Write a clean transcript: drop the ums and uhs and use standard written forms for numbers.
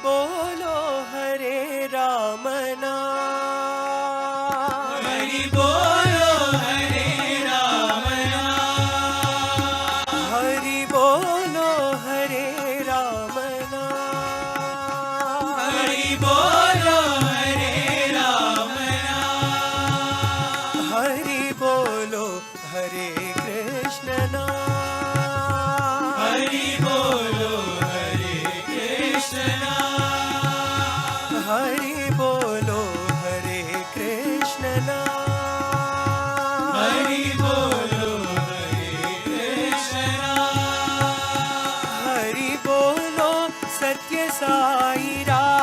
बोलो हरे राम नाम, हरि बोलो हरे राम नाम, हरि बोलो हरे राम नाम, हरि बोलो हरे राम नाम, हरि बोलो हरे कृष्ण नाम, हरि बोलो हरे कृष्ण नाम, हरि बोलो हरे कृष्ण नाम, हरि बोलो हरे कृष्ण नाम, हरि बोलो सत्य साई राम।